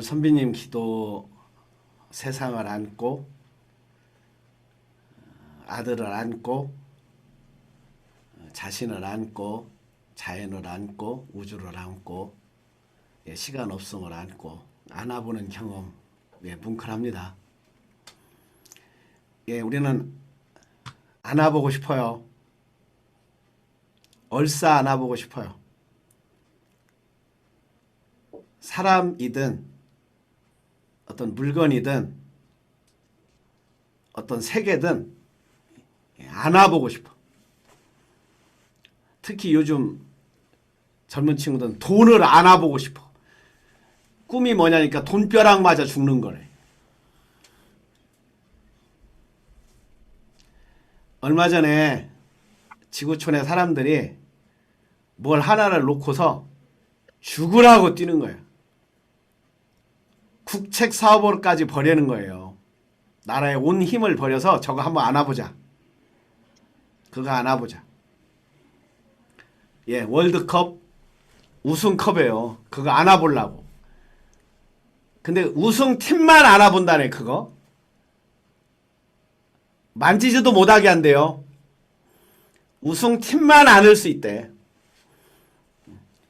선비님 기도 세상을 안고 아들을 안고 자신을 안고 자연을 안고 우주를 안고 시간 없음을 안고 안아보는 경험 뭉클합니다. 우리는 안아보고 싶어요. 얼싸 안아보고 싶어요. 사람이든 어떤 물건이든 어떤 세계든 안아보고 싶어. 특히 요즘 젊은 친구들은 돈을 안아보고 싶어. 꿈이 뭐냐니까 돈벼락 맞아 죽는 거래. 얼마 전에 지구촌의 사람들이 뭘 하나를 놓고서 죽으라고 뛰는 거예요. 국책 사업으로까지 버리는 거예요. 나라의 온 힘을 버려서 저거 한번 안아보자. 그거 안아보자. 월드컵 우승컵이에요. 그거 안아보려고. 근데 우승팀만 안아본다네 그거. 만지지도 못하게 한대요. 우승팀만 안을 수 있대.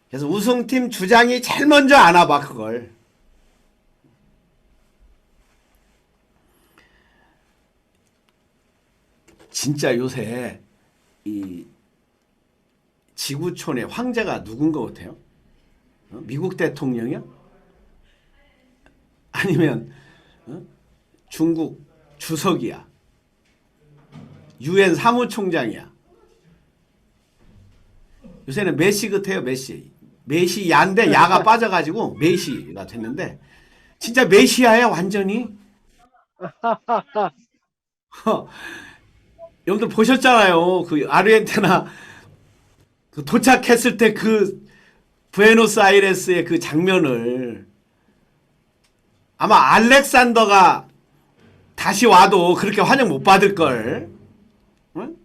그래서 우승팀 주장이 제일 먼저 안아봐 그걸. 진짜 요새 이 지구촌의 황제가 누군 것 같아요? 미국 대통령이요? 아니면 중국 주석이야? UN 사무총장이야? 요새는 메시 같아요. 메시 야인데 야가 빠져가지고 메시가 됐는데 진짜 메시아야 완전히. 여러분들 보셨잖아요. 그 아르헨티나 그 도착했을 때 그 부에노스아이레스의 그 장면을 아마 알렉산더가 다시 와도 그렇게 환영 못 받을걸. 응?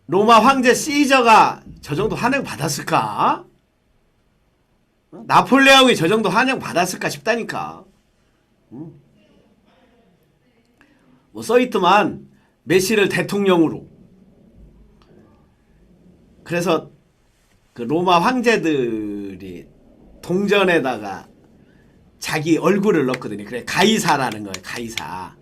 로마 황제 시저가 저 정도 환영 받았을까? 나폴레옹이 저 정도 환영 받았을까 싶다니까. 뭐 써있더만 메시를 대통령으로. 그래서 그 로마 황제들이 동전에다가 자기 얼굴을 넣거든요. 그래 가이사라는 거예요. 가이사.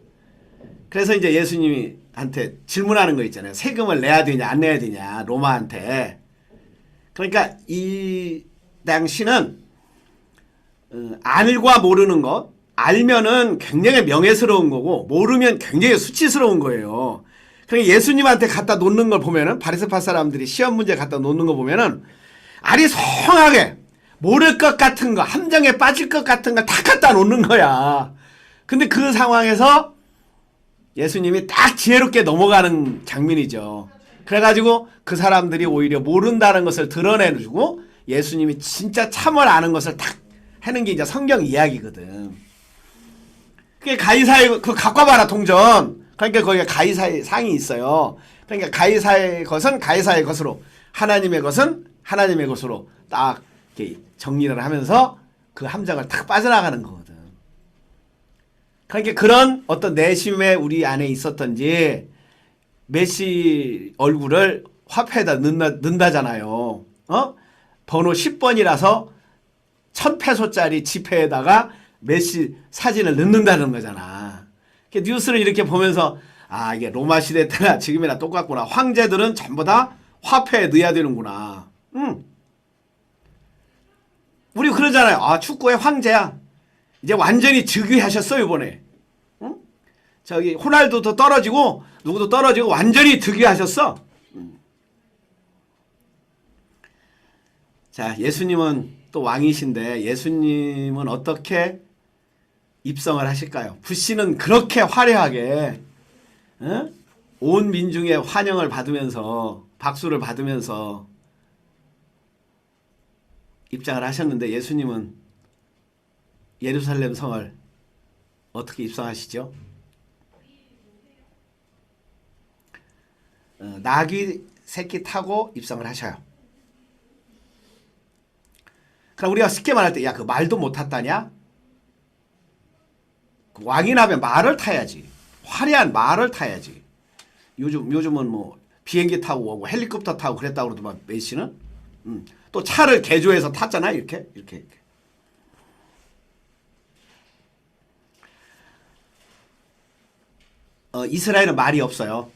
그래서 이제 예수님이 한테 질문하는 거 있잖아요. 세금을 내야 되냐 안 내야 되냐 로마한테. 그러니까 이 당시는 알과 모르는 것, 알면은 굉장히 명예스러운 거고 모르면 굉장히 수치스러운 거예요. 그러니까 예수님한테 갖다 놓는 걸 보면은 바리새파 사람들이 시험 문제 갖다 놓는 거 보면은 아리송하게 모를 것 같은 거, 함정에 빠질 것 같은 거 다 갖다 놓는 거야. 근데 그 상황에서 예수님이 딱 지혜롭게 넘어가는 장면이죠. 그래가지고 그 사람들이 오히려 모른다는 것을 드러내주고 예수님이 진짜 참을 아는 것을 딱 하는 게 이제 성경 이야기거든. 그게 가이사의, 그거 갖고 와봐라, 동전. 그러니까 거기에 가이사의 상이 있어요. 그러니까 가이사의 것은 가이사의 것으로, 하나님의 것은 하나님의 것으로 딱 이렇게 정리를 하면서 그 함정을 딱 빠져나가는 거거든. 그러니까 그런 어떤 내심에 우리 안에 있었던지 메시 얼굴을 화폐에다 넣는다잖아요. 번호 10번이라서 1000페소짜리 지폐에다가 메시 사진을 넣는다는 거잖아. 뉴스를 이렇게 보면서 아 이게 로마 시대 때나 지금이나 똑같구나. 황제들은 전부 다 화폐에 넣어야 되는구나. 우리 그러잖아요. 아 축구의 황제야. 이제 완전히 즉위하셨어요 이번에. 저기 호날두도 떨어지고 누구도 떨어지고 완전히 득위하셨어. 자, 예수님은 또 왕이신데 예수님은 어떻게 입성을 하실까요? 불씨는 그렇게 화려하게 온 민중의 환영을 받으면서 박수를 받으면서 입장을 하셨는데 예수님은 예루살렘 성을 어떻게 입성하시죠? 나귀 새끼 타고 입성을 하셔요. 그럼 우리가 쉽게 말할 때, 야, 그 말도 못 탔다냐? 그 왕이라면 말을 타야지. 화려한 말을 타야지. 요즘은 뭐 비행기 타고 오고 헬리콥터 타고 그랬다고 그러더만 메시는. 또 차를 개조해서 탔잖아. 이렇게. 이스라엘은 말이 없어요.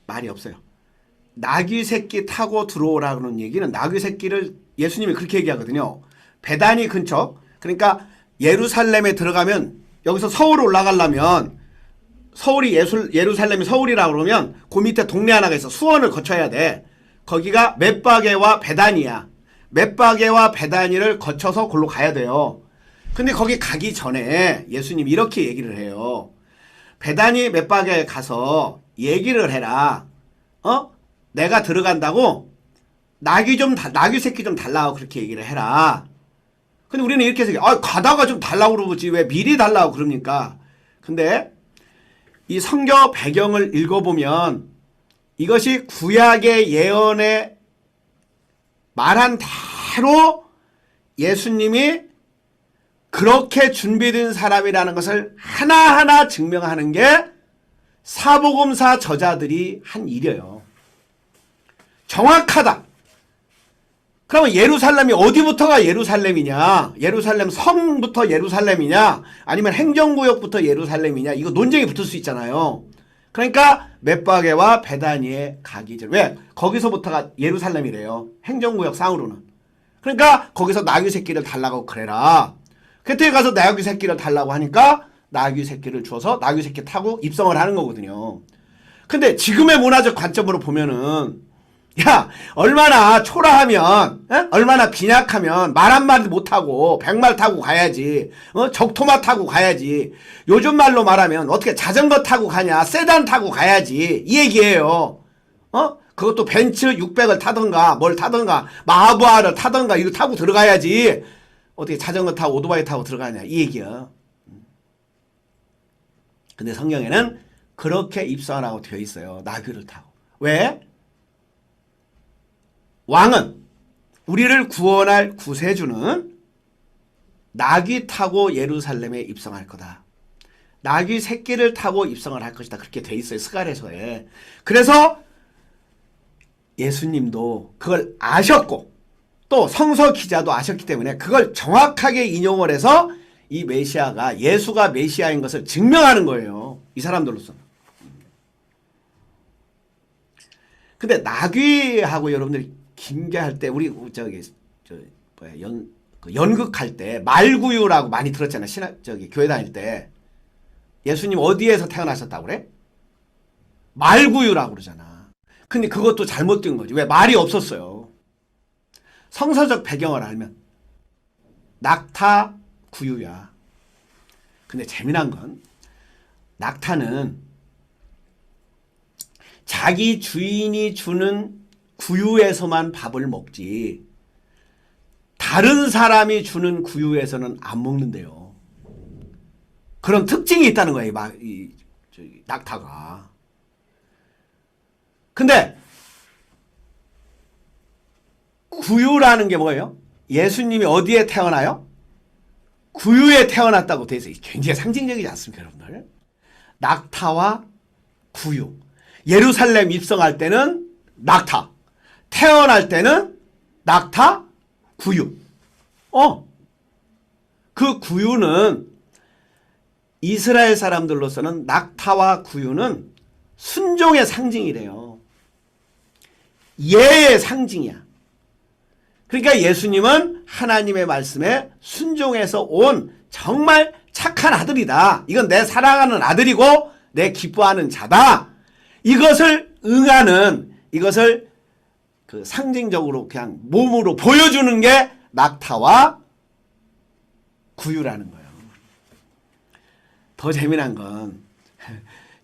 말이 없어요. 나귀 새끼 타고 들어오라는 얘기는 나귀 새끼를 예수님이 그렇게 얘기하거든요. 베다니 근처. 그러니까 예루살렘에 들어가면 여기서 서울 올라가려면 서울이 예루살렘이 서울이라고 그러면 그 밑에 동네 하나가 있어. 수원을 거쳐야 돼. 거기가 벳바게와 베다니야. 벳바게와 베다니를 거쳐서 골로 가야 돼요. 근데 거기 가기 전에 예수님이 이렇게 얘기를 해요. 베다니 벳바게에 가서 얘기를 해라. 내가 들어간다고 나귀 새끼 좀 달라고 그렇게 얘기를 해라. 근데 우리는 이렇게 해서 가다가 좀 달라고 그러지 왜 미리 달라고 그럽니까? 근데 이 성경 배경을 읽어보면 이것이 구약의 예언에 말한 대로 예수님이 그렇게 준비된 사람이라는 것을 하나하나 증명하는 게 사복음사 저자들이 한 일이에요. 정확하다. 그러면 예루살렘이 어디부터가 예루살렘이냐? 예루살렘 성부터 예루살렘이냐? 아니면 행정구역부터 예루살렘이냐? 이거 논쟁이 붙을 수 있잖아요. 그러니까 벳바게와 베다니에 가기 전. 왜? 거기서부터가 예루살렘이래요. 행정구역 상으로는. 그러니까 거기서 나귀 새끼를 달라고 그래라. 그때 가서 나귀 새끼를 달라고 하니까 나귀 새끼를 주어서 나귀 새끼 타고 입성을 하는 거거든요. 근데 지금의 문화적 관점으로 보면은 야, 얼마나 초라하면, 얼마나 빈약하면 말 한마디 못하고 백말 타고 가야지. 적토마 타고 가야지. 요즘 말로 말하면 어떻게 자전거 타고 가냐, 세단 타고 가야지. 이 얘기예요. 그것도 벤츠 600을 타던가 뭘 타던가 마하부아를 타던가 이거 타고 들어가야지. 어떻게 자전거 타고 오토바이 타고 들어가냐 이 얘기야. 근데 성경에는 그렇게 입성하라고 되어 있어요. 나귀를 타고. 왜? 왕은 우리를 구원할 구세주는 나귀 타고 예루살렘에 입성할 거다. 나귀 새끼를 타고 입성을 할 것이다. 그렇게 돼 있어요. 스가랴서에. 그래서 예수님도 그걸 아셨고 또 성서 기자도 아셨기 때문에 그걸 정확하게 인용을 해서 이 메시아가 예수가 메시아인 것을 증명하는 거예요. 이 사람들로서는. 근데 나귀하고 여러분들이 김계할 때 우리 연극할 때 말구유라고 많이 들었잖아요. 교회 다닐 때 예수님 어디에서 태어나셨다고 그래? 말구유라고 그러잖아. 근데 그것도 잘못된 거지. 왜? 말이 없었어요. 성서적 배경을 알면 낙타 구유야. 근데 재미난 건 낙타는 자기 주인이 주는 구유에서만 밥을 먹지 다른 사람이 주는 구유에서는 안 먹는데요. 그런 특징이 있다는 거예요. 이 낙타가. 근데 구유라는 게 뭐예요? 예수님이 어디에 태어나요? 구유에 태어났다고 돼 있어요. 굉장히 상징적이지 않습니까, 여러분들? 낙타와 구유. 예루살렘 입성할 때는 낙타. 태어날 때는 낙타, 구유. 그 구유는 이스라엘 사람들로서는 낙타와 구유는 순종의 상징이래요. 예의 상징이야. 그러니까 예수님은 하나님의 말씀에 순종해서 온 정말 착한 아들이다. 이건 내 사랑하는 아들이고 내 기뻐하는 자다. 이것을 응하는 이것을 그 상징적으로 그냥 몸으로 보여주는 게 낙타와 구유라는 거예요. 더 재미난 건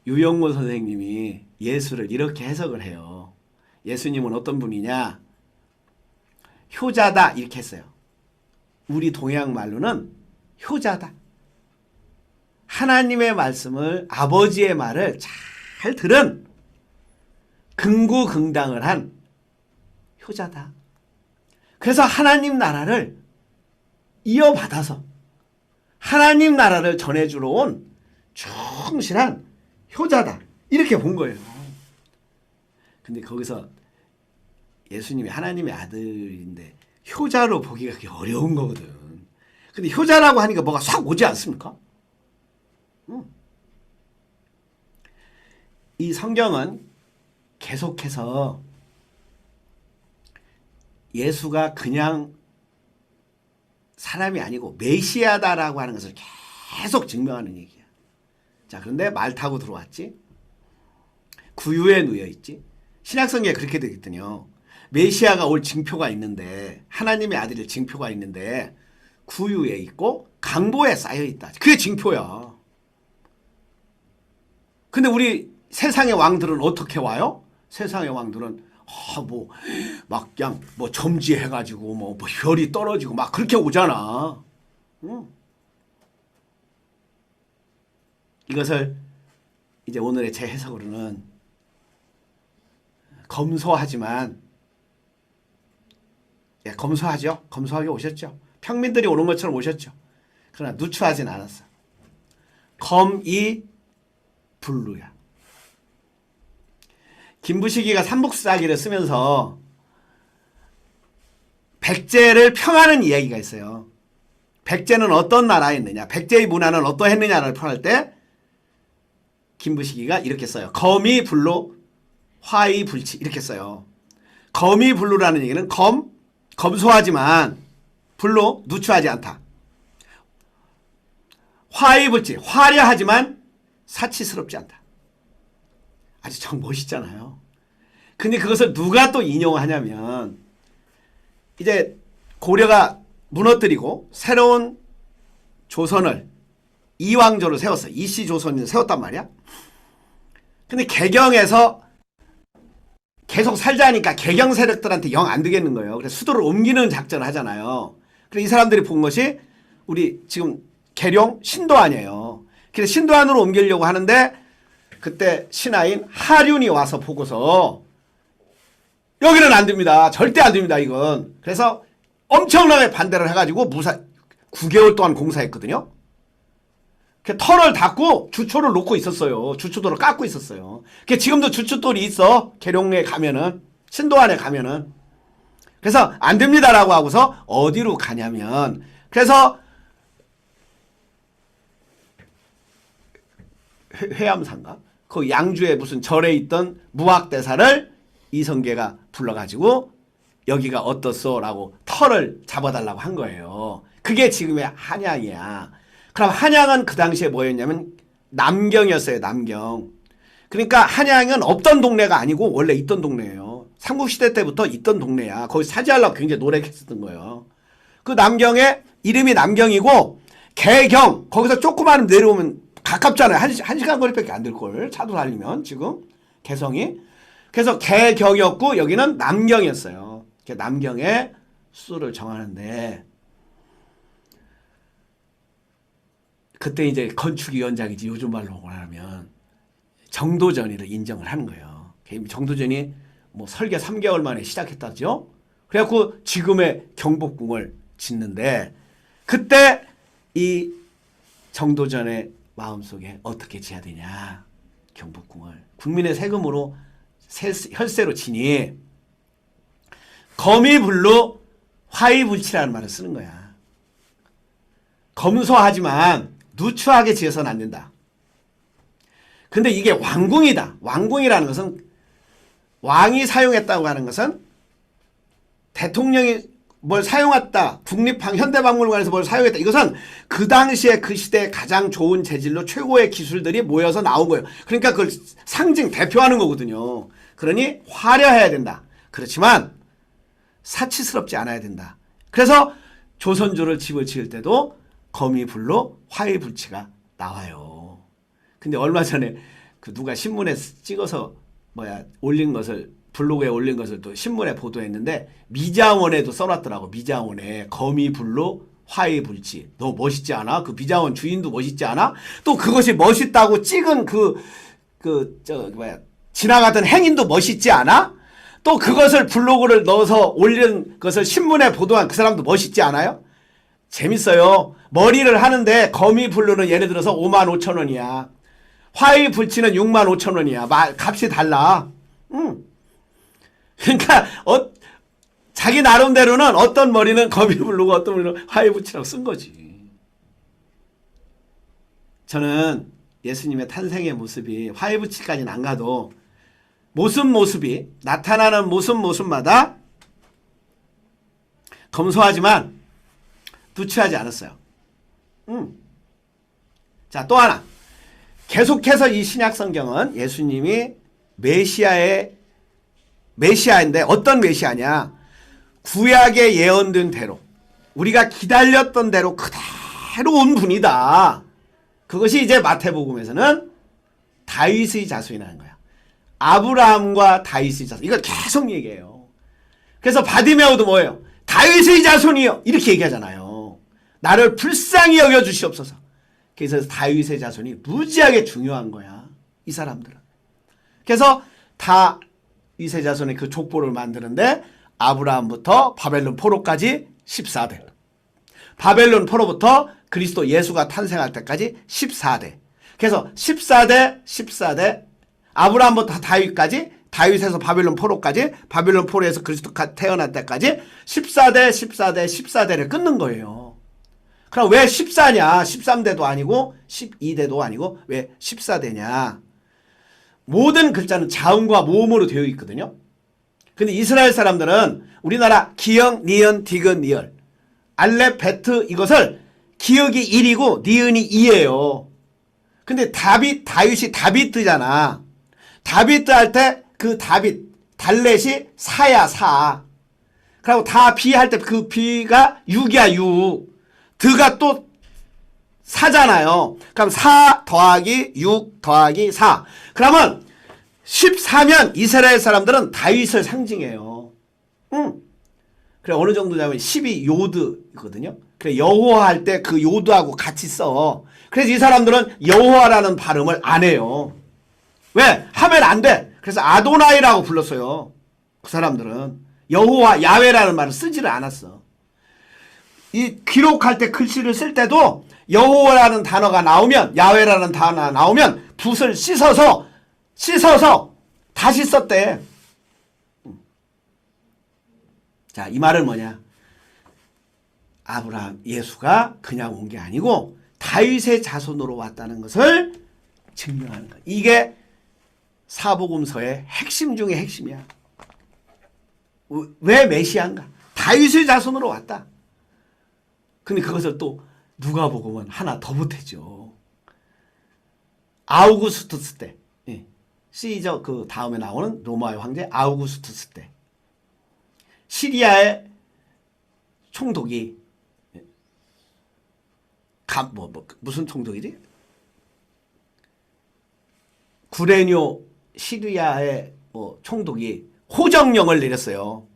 유영모 선생님이 예수를 이렇게 해석을 해요. 예수님은 어떤 분이냐? 효자다 이렇게 했어요. 우리 동양 말로는 효자다. 하나님의 말씀을 아버지의 말을 잘 들은 긍구긍당을 한 효자다. 그래서 하나님 나라를 이어받아서 하나님 나라를 전해주러 온 충실한 효자다. 이렇게 본 거예요. 근데 거기서 예수님이 하나님의 아들인데 효자로 보기가 그게 어려운 거거든. 근데 효자라고 하니까 뭐가 싹 오지 않습니까? 이 성경은 계속해서 예수가 그냥 사람이 아니고 메시아다라고 하는 것을 계속 증명하는 얘기야. 자, 그런데 말 타고 들어왔지. 구유에 누워 있지. 신약성경에 그렇게 되거든요. 메시아가 올 징표가 있는데, 하나님의 아들의 징표가 있는데 구유에 있고 강보에 쌓여 있다. 그게 징표야. 근데 우리 세상의 왕들은 어떻게 와요? 세상의 왕들은 막 그냥 점지해가지고 뭐 별이 떨어지고 막 그렇게 오잖아. 이것을 이제 오늘의 제 해석으로는 검소하지만, 예, 검소하죠. 검소하게 오셨죠. 평민들이 오는 것처럼 오셨죠. 그러나 누추하진 않았어. 검이 불루야. 김부식이가 삼국사기를 쓰면서 백제를 평하는 이야기가 있어요. 백제는 어떤 나라였느냐, 백제의 문화는 어떠했느냐를 평할 때 김부식이가 이렇게 써요. 검이 불로 화이 불치, 이렇게 써요. 검이 불루라는 얘기는 검소하지만 불로 누추하지 않다. 화이 불치, 화려하지만 사치스럽지 않다. 아주 정 멋있잖아요. 근데 그것을 누가 또 인용하냐면, 이제 고려가 무너뜨리고 새로운 조선을 이왕조를 세웠어. 이씨 조선을 세웠단 말이야. 근데 개경에서 계속 살자니까 개경 세력들한테 영 안 되겠는 거예요. 그래서 수도를 옮기는 작전을 하잖아요. 그래서 이 사람들이 본 것이 우리 지금 계룡 신도안이에요. 그래서 신도안으로 옮기려고 하는데 그때 신하인 하륜이 와서 보고서 여기는 안 됩니다. 절대 안 됩니다. 이건. 그래서 엄청나게 반대를 해가지고 9개월 동안 공사했거든요. 터널 닫고 주초를 놓고 있었어요. 주초도를 깎고 있었어요. 지금도 주초돌이 있어. 계룡에 가면은, 신도안에 가면은. 그래서 안 됩니다라고 하고서 어디로 가냐면, 그래서 회암산가? 그 양주에 무슨 절에 있던 무학대사를 이성계가 불러가지고 여기가 어떻소? 라고 털을 잡아달라고 한 거예요. 그게 지금의 한양이야. 그럼 한양은 그 당시에 뭐였냐면 남경이었어요. 남경. 그러니까 한양은 없던 동네가 아니고 원래 있던 동네예요. 삼국시대 때부터 있던 동네야. 거기 사지하려고 굉장히 노력했었던 거예요. 그 남경의 이름이 남경이고 개경, 거기서 조그마한 내려오면 가깝잖아요. 한 시간 거리밖에 안 될걸. 차도 달리면 지금 개성이. 그래서 개경이었고 여기는 남경이었어요. 남경에 수를 정하는데 그때 이제 건축위원장이지 요즘 말로 말하면 정도전이를 인정을 하는 거예요. 정도전이 뭐 설계 3개월 만에 시작했다죠. 그래갖고 지금의 경복궁을 짓는데 그때 이 정도전의 마음속에 어떻게 지어야 되냐. 경복궁을 국민의 세금으로 혈세로 지니 검이불루 화이불치라는 말을 쓰는 거야. 검소하지만 누추하게 지어서는 안 된다. 근데 이게 왕궁이다. 왕궁이라는 것은 왕이 사용했다고 하는 것은 대통령이 뭘 사용했다. 현대박물관에서 뭘 사용했다. 이것은 그 당시에 그 시대에 가장 좋은 재질로 최고의 기술들이 모여서 나온 거예요. 그러니까 그걸 상징, 대표하는 거거든요. 그러니 화려해야 된다. 그렇지만 사치스럽지 않아야 된다. 그래서 조선조를 집을 지을 때도 검이불로 화이불치가 나와요. 근데 얼마 전에 그 누가 신문에 찍어서 올린 것을 블로그에 올린 것을 또 신문에 보도했는데 미장원에도 써놨더라고. 미장원에 검이불로 화이불치. 너 멋있지 않아? 그 미장원 주인도 멋있지 않아? 또 그것이 멋있다고 찍은 지나가던 행인도 멋있지 않아? 또 그것을 블로그를 넣어서 올린 것을 신문에 보도한 그 사람도 멋있지 않아요? 재밌어요. 머리를 하는데 거미 블루는 예를 들어서 55,000원이야. 화이 불치는 65,000원이야. 값이 달라. 그러니까 자기 나름대로는 어떤 머리는 거미 블루고 어떤 머리는 화이 불치라고 쓴 거지. 저는 예수님의 탄생의 모습이 화이 불치까지는 안 가도 모습이 나타나는 모습마다 검소하지만 누추하지 않았어요. 자, 또 하나. 계속해서 이 신약 성경은 예수님이 메시아인데 어떤 메시아냐? 구약에 예언된 대로 우리가 기다렸던 대로 그대로 온 분이다. 그것이 이제 마태복음에서는 다윗의 자손이라는 거야. 아브라함과 다윗의 자손. 이걸 계속 얘기해요. 그래서 바디메오도 뭐예요? 다윗의 자손이요. 이렇게 얘기하잖아요. 나를 불쌍히 여겨주시옵소서. 그래서 다윗의 자손이 무지하게 중요한 거야. 이 사람들은. 그래서 다윗의 자손의 그 족보를 만드는데 아브라함부터 바벨론 포로까지 14대. 바벨론 포로부터 그리스도 예수가 탄생할 때까지 14대. 그래서 14대 아브라함부터 다윗까지 다윗에서 바벨론 포로까지 바벨론 포로에서 그리스도가 태어날 때까지 14대를 끊는 거예요. 그럼 왜 14냐? 13대도 아니고 12대도 아니고 왜 14대냐? 모든 글자는 자음과 모음으로 되어 있거든요. 근데 이스라엘 사람들은 우리나라 기역, 니은, 디귿, 니을, 알렙, 베트 이것을 기역이 1이고 니은이 2예요. 근데 다윗이 다비드잖아. 다비드 할 때 그 달렛이 4야 4. 그리고 다비 할 때 그 비가 6이야 6. 드가 또 4잖아요. 그럼 4 더하기 6 더하기 4. 그러면 14면 이스라엘 사람들은 다윗을 상징해요. 그래 어느 정도냐면 12 요드거든요. 그래 여호와 할 때 그 요드하고 같이 써. 그래서 이 사람들은 여호와라는 발음을 안 해요. 왜? 하면 안 돼. 그래서 아도나이라고 불렀어요. 그 사람들은 여호와 야훼라는 말을 쓰지를 않았어. 이 기록할 때 글씨를 쓸 때도 여호와라는 단어가 나오면 야훼라는 단어가 나오면 붓을 씻어서 다시 썼대. 자, 이 말은 뭐냐? 아브라함 예수가 그냥 온 게 아니고 다윗의 자손으로 왔다는 것을 증명하는 거야. 이게 사복음서의 핵심 중의 핵심이야. 왜 메시아인가? 다윗의 자손으로 왔다. 근데 그것을 또 누가복음은 하나 더 보태죠. 아우구스투스 때, 시저 그 다음에 나오는 로마의 황제 아우구스투스 때 시리아의 총독이 무슨 총독이지? 구레뇨 시리아의 총독이 호정령을 내렸어요.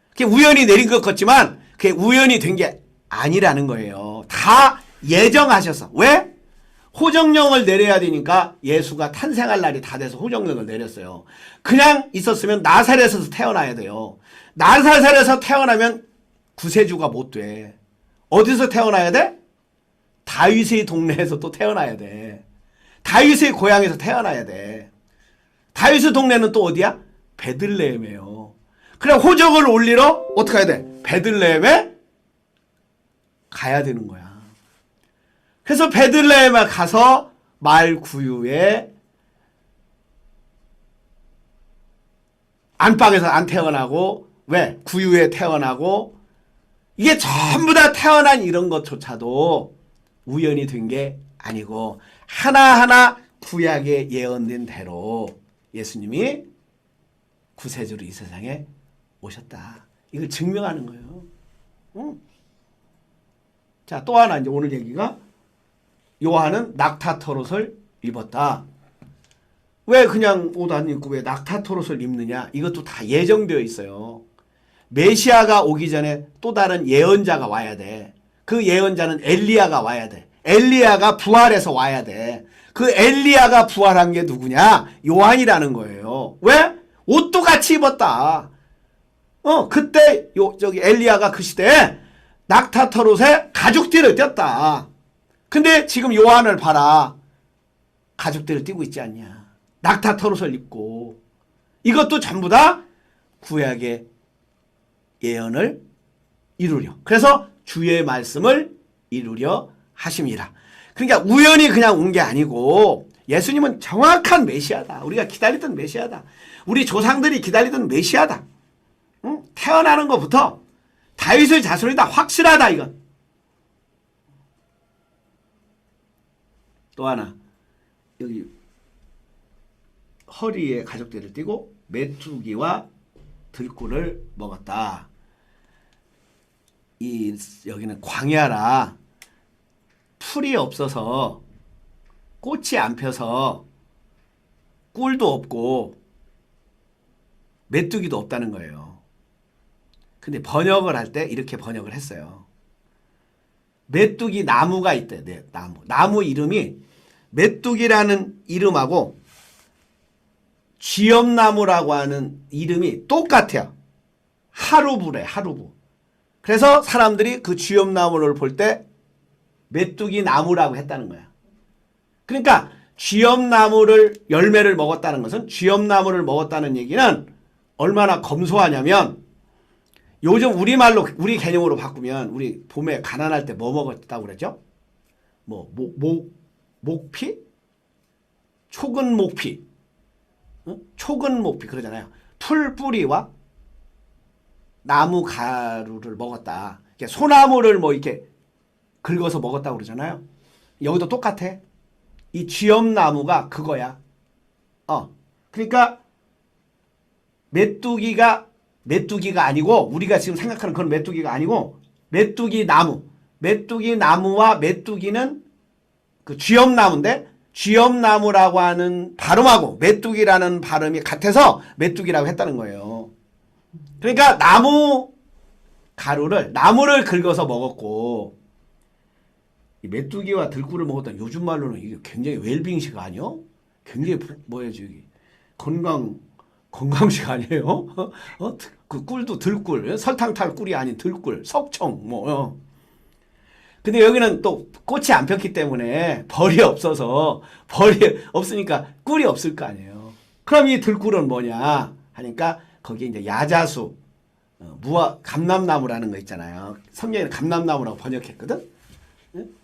그게 우연히 내린 것 같지만 그게 우연이 된 게 아니라는 거예요. 다 예정하셔서. 왜? 호정령을 내려야 되니까 예수가 탄생할 날이 다 돼서 호정령을 내렸어요. 그냥 있었으면 나사렛에서 태어나야 돼요. 나사렛에서 태어나면 구세주가 못 돼. 어디서 태어나야 돼? 다윗의 동네에서 또 태어나야 돼. 다윗의 고향에서 태어나야 돼. 다윗의 동네는 또 어디야? 베들레헴이에요. 그래 호적을 올리러 어떻게 해야 돼? 베들레헴에 가야 되는 거야. 그래서 베들레헴에 가서 말 구유에 안방에서 안 태어나고 왜? 구유에 태어나고 이게 전부 다 태어난 이런 것조차도 우연히 된 게 아니고 하나하나 구약에 예언된 대로 예수님이 구세주로 이 세상에 오셨다. 이걸 증명하는 거예요. 자, 또 하나 이제 오늘 얘기가 요한은 낙타털옷을 입었다. 왜 그냥 옷 안 입고 왜 낙타털옷을 입느냐? 이것도 다 예정되어 있어요. 메시아가 오기 전에 또 다른 예언자가 와야 돼. 그 예언자는 엘리야가 와야 돼. 엘리야가 부활해서 와야 돼. 그 엘리야가 부활한 게 누구냐? 요한이라는 거예요. 왜? 옷도 같이 입었다. 그때 저기 엘리야가 그 시대에 낙타털옷에 가죽띠를 띄었다. 근데 지금 요한을 봐라. 가죽띠를 띄고 있지 않냐. 낙타털옷을 입고. 이것도 전부 다 구약의 예언을 이루려. 그래서 주의 말씀을 이루려 하심이라. 그러니까 우연히 그냥 온 게 아니고 예수님은 정확한 메시아다. 우리가 기다리던 메시아다. 우리 조상들이 기다리던 메시아다. 응? 태어나는 것부터 다윗의 자손이다. 확실하다 이건. 또 하나 여기 허리에 가죽띠를 띠고 메뚜기와 들꿀을 먹었다. 여기는 광야라 풀이 없어서 꽃이 안 펴서 꿀도 없고 메뚜기도 없다는 거예요. 근데 번역을 할 때 이렇게 번역을 했어요. 메뚜기 나무가 있대. 네, 나무 이름이 메뚜기라는 이름하고 쥐엄나무라고 하는 이름이 똑같아요. 하루부래, 하루부. 그래서 사람들이 그 쥐엄나무를 볼 때 메뚜기 나무라고 했다는 거야. 그러니까 쥐엄나무를 열매를 먹었다는 것은 쥐엄나무를 먹었다는 얘기는 얼마나 검소하냐면 요즘 우리말로 우리 개념으로 바꾸면 우리 봄에 가난할 때 뭐 먹었다고 그랬죠? 뭐 목피? 촉은 목피. 응? 촉은 목피 그러잖아요. 풀뿌리와 나무 가루를 먹었다. 소나무를 뭐 이렇게 긁어서 먹었다고 그러잖아요. 여기도 똑같아. 이 쥐엄나무가 그거야. 그러니까 메뚜기가 아니고 우리가 지금 생각하는 그런 메뚜기가 아니고 메뚜기 나무와 메뚜기는 그 쥐엄나무인데 쥐엄나무라고 하는 발음하고 메뚜기라는 발음이 같아서 메뚜기라고 했다는 거예요. 그러니까 나무를 긁어서 먹었고 이 메뚜기와 들꿀을 먹었던 요즘 말로는 이게 굉장히 웰빙식 아니요? 굉장히 뭐야지 건강식 아니에요? 그 꿀도 들꿀, 설탕 탈 꿀이 아닌 들꿀, 석청 뭐. 근데 여기는 또 꽃이 안 폈기 때문에 벌이 없으니까 꿀이 없을 거 아니에요. 그럼 이 들꿀은 뭐냐 하니까 거기에 이제 야자수, 감람나무라는 거 있잖아요. 성경에는 감람나무라고 번역했거든.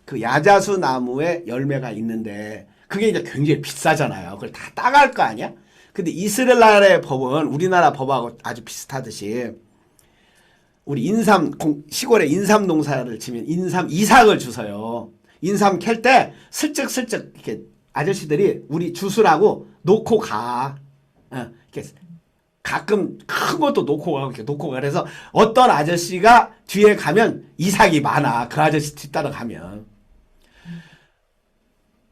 그 야자수 나무에 열매가 있는데 그게 이제 굉장히 비싸잖아요. 그걸 다 따갈 거 아니야? 근데 이스라엘 나라의 법은 우리나라 법하고 아주 비슷하듯이 우리 시골에 인삼 농사를 치면 인삼 이삭을 주서요. 인삼 캘 때 슬쩍슬쩍 이렇게 아저씨들이 우리 주스라고 놓고 가. 이렇게 가끔 큰 것도 놓고 가. 이렇게 놓고 가. 그래서 어떤 아저씨가 뒤에 가면 이삭이 많아. 그 아저씨 뒤따라 가면.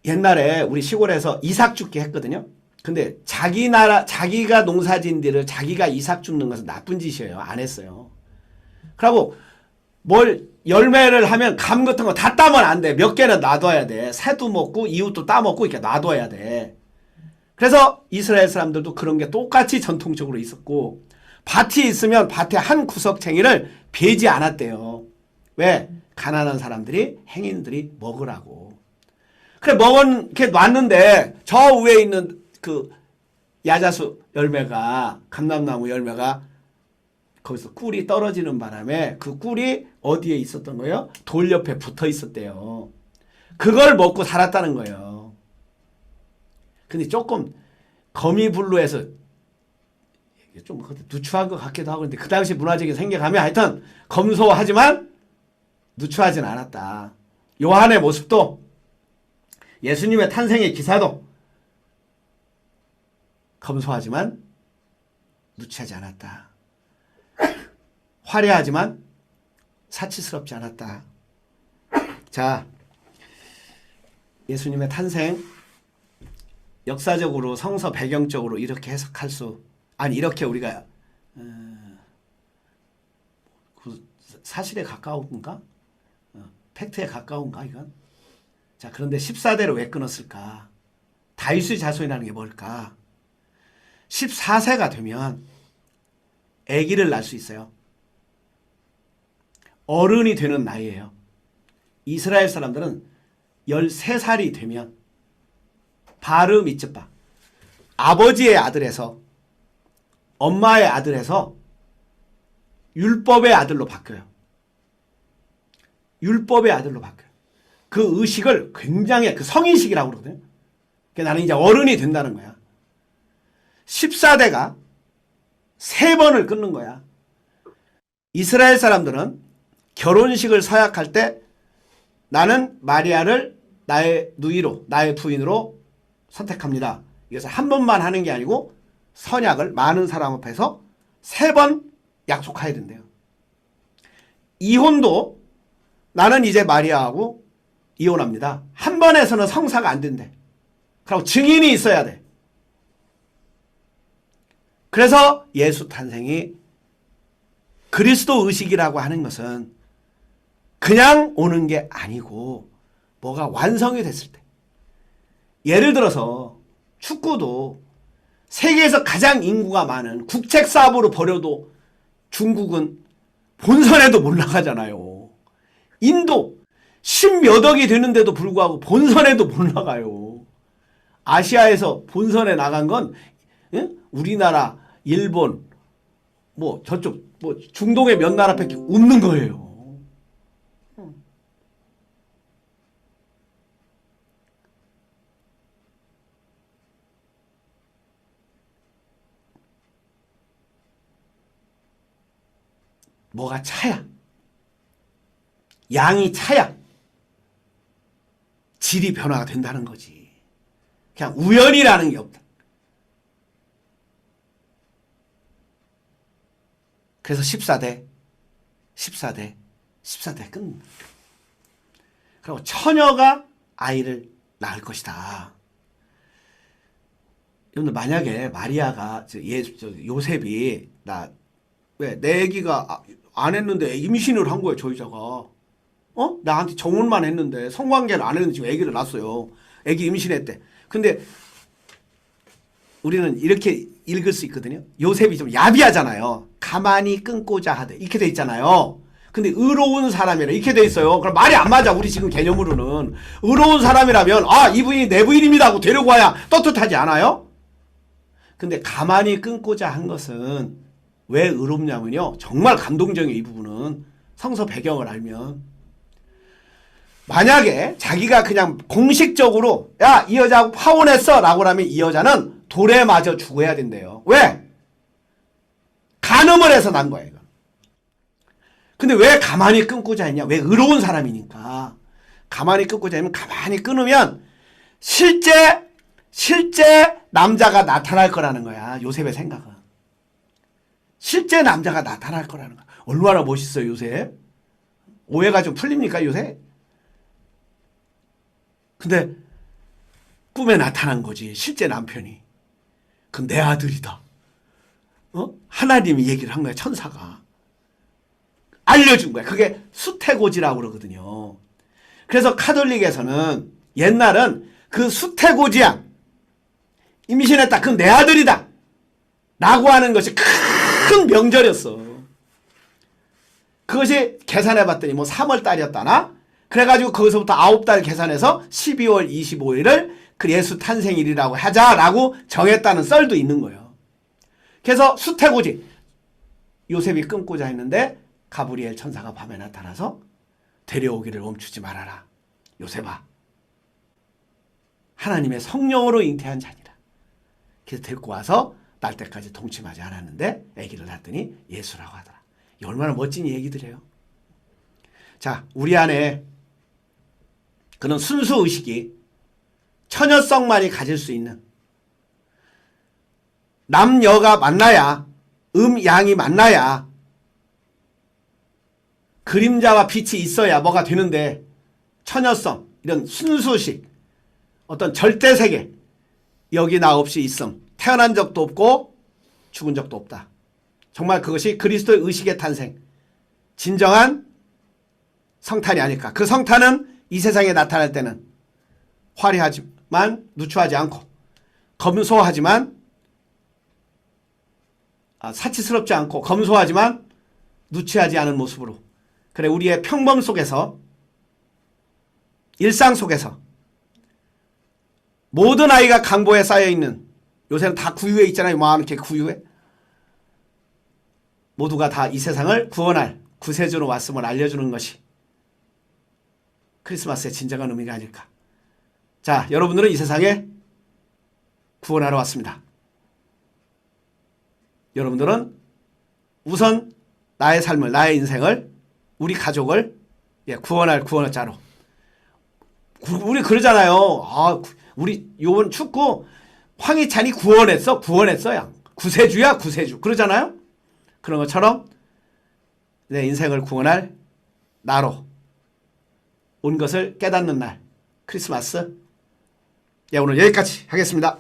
옛날에 우리 시골에서 이삭 줍기 했거든요. 근데 자기가 농사진 데를 자기가 이삭 줍는 것은 나쁜 짓이에요. 안 했어요. 그리고 뭘 열매를 하면 감 같은 거 다 따면 안 돼. 몇 개는 놔둬야 돼. 새도 먹고 이웃도 따먹고 이렇게 놔둬야 돼. 그래서 이스라엘 사람들도 그런 게 똑같이 전통적으로 있었고 밭이 있으면 밭의 한 구석쟁이를 베지 않았대요. 왜? 가난한 사람들이 행인들이 먹으라고. 그래 이렇게 놨는데 저 위에 있는 그 야자수 열매가 감람나무 열매가 거기서 꿀이 떨어지는 바람에 그 꿀이 어디에 있었던 거예요? 돌 옆에 붙어 있었대요. 그걸 먹고 살았다는 거예요. 근데 조금 거미불루해서 좀 누추한 것 같기도 하고 근데 그 당시 문화적인 생각하면 하여튼 검소하지만 누추하진 않았다. 요한의 모습도 예수님의 탄생의 기사도 검소하지만 누추하지 않았다. 화려하지만 사치스럽지 않았다. 자, 예수님의 탄생 역사적으로 성서 배경적으로 이렇게 해석할 이렇게 우리가 그 사실에 가까운가? 팩트에 가까운가 이건? 자, 그런데 14대로 왜 끊었을까? 다윗의 자손이라는 게 뭘까? 14세가 되면 아기를 낳을 수 있어요. 어른이 되는 나이예요. 이스라엘 사람들은 13살이 되면 바르 미츠바, 아버지의 아들에서 엄마의 아들에서 율법의 아들로 바뀌어요. 율법의 아들로 바뀌어요. 그 의식을 굉장히 그 성인식이라고 그러거든요. 그러니까 나는 이제 어른이 된다는 거야. 14대가 3번을 끊는 거야. 이스라엘 사람들은 결혼식을 서약할 때 나는 마리아를 나의 누이로, 나의 부인으로 선택합니다. 이것을 한 번만 하는 게 아니고 선약을 많은 사람 앞에서 3번 약속해야 된대요. 이혼도 나는 이제 마리아하고 이혼합니다. 한 번에서는 성사가 안 된대. 그리고 증인이 있어야 돼. 그래서 예수 탄생이 그리스도 의식이라고 하는 것은 그냥 오는 게 아니고 뭐가 완성이 됐을 때. 예를 들어서 축구도 세계에서 가장 인구가 많은 국책 사업으로 벌여도 중국은 본선에도 못 나가잖아요. 인도 10몇 억이 되는데도 불구하고 본선에도 못 나가요. 아시아에서 본선에 나간 건 우리나라, 일본, 뭐 저쪽 뭐 중동의 몇 나라밖에 없는 거예요. 뭐가 차야. 양이 차야. 질이 변화가 된다는 거지. 그냥 우연이라는 게 없다. 그래서 14대 끊는다. 그리고 처녀가 아이를 낳을 것이다. 여러분들 만약에 마리아가 요셉이 왜 내 애기가 안 했는데 임신을 한 거예요. 저 여자가. 나한테 정혼만 했는데 성관계를 안 했는데 지금 애기를 낳았어요. 애기 임신했대. 근데 우리는 이렇게 읽을 수 있거든요. 요셉이 좀 야비하잖아요. 가만히 끊고자 하되 이렇게 돼 있잖아요. 근데 의로운 사람이라 이렇게 돼 있어요. 그럼 말이 안 맞아. 우리 지금 개념으로는. 의로운 사람이라면 이분이 내 부인입니다 하고 데리고 와야 떳떳하지 않아요? 근데 가만히 끊고자 한 것은 왜 의롭냐면요. 정말 감동적인 이 부분은 성서 배경을 알면 만약에 자기가 그냥 공식적으로 야, 이 여자하고 파혼했어 라고 하면 이 여자는 돌에 맞아 죽어야 된대요. 왜? 간음을 해서 난 거야 이거. 근데 왜 가만히 끊고자 했냐? 왜 의로운 사람이니까. 가만히 끊고자 하면 가만히 끊으면 실제 남자가 나타날 거라는 거야. 요셉의 생각은. 실제 남자가 나타날 거라는 거야. 얼마나 멋있어요 요셉. 오해가 좀 풀립니까 요셉? 근데 꿈에 나타난 거지. 실제 남편이. 그럼 내 아들이다. 하나님이 얘기를 한 거야. 천사가. 알려준 거야. 그게 수태고지라고 그러거든요. 그래서 카톨릭에서는 옛날은 그 수태고지양 임신했다. 그럼 내 아들이다. 라고 하는 것이 큰 명절이었어. 그것이 계산해 봤더니 뭐 3월 달이었다나? 그래가지고 거기서부터 9달 계산해서 12월 25일을 그 예수 탄생일이라고 하자라고 정했다는 썰도 있는 거예요. 그래서 수태고지 요셉이 끊고자 했는데 가브리엘 천사가 밤에 나타나서 데려오기를 멈추지 말아라. 요셉아, 하나님의 성령으로 잉태한 자니라. 그래서 데리고 와서 날 때까지 동침하지 않았는데 아기를 낳았더니 예수라고 하더라. 얼마나 멋진 얘기들이에요. 자, 우리 안에 그런 순수 의식이 처녀성만이 가질 수 있는 남여가 만나야 양이 만나야 그림자와 빛이 있어야 뭐가 되는데 처녀성 이런 순수식 어떤 절대세계 여기 나 없이 있음 태어난 적도 없고 죽은 적도 없다. 정말 그것이 그리스도의 의식의 탄생 진정한 성탄이 아닐까. 그 성탄은 이 세상에 나타날 때는 화려하지만 누추하지 않고 검소하지만 사치스럽지 않고 검소하지만 누추하지 않은 모습으로, 그래 우리의 평범 속에서, 일상 속에서 모든 아이가 강보에 쌓여있는, 요새는 다 구유에 있잖아요. 이렇게 구유에 모두가 다 이 세상을 구원할 구세주로 왔음을 알려주는 것이 크리스마스의 진정한 의미가 아닐까. 자, 여러분들은 이 세상에 구원하러 왔습니다. 여러분들은 우선 나의 삶을, 나의 인생을, 우리 가족을 구원할 구원자로. 우리 그러잖아요. 우리 요번 축구 황희찬이 구원했어요. 구세주야, 구세주. 그러잖아요. 그런 것처럼 내 인생을 구원할 나로 온 것을 깨닫는 날, 크리스마스. 오늘 여기까지 하겠습니다.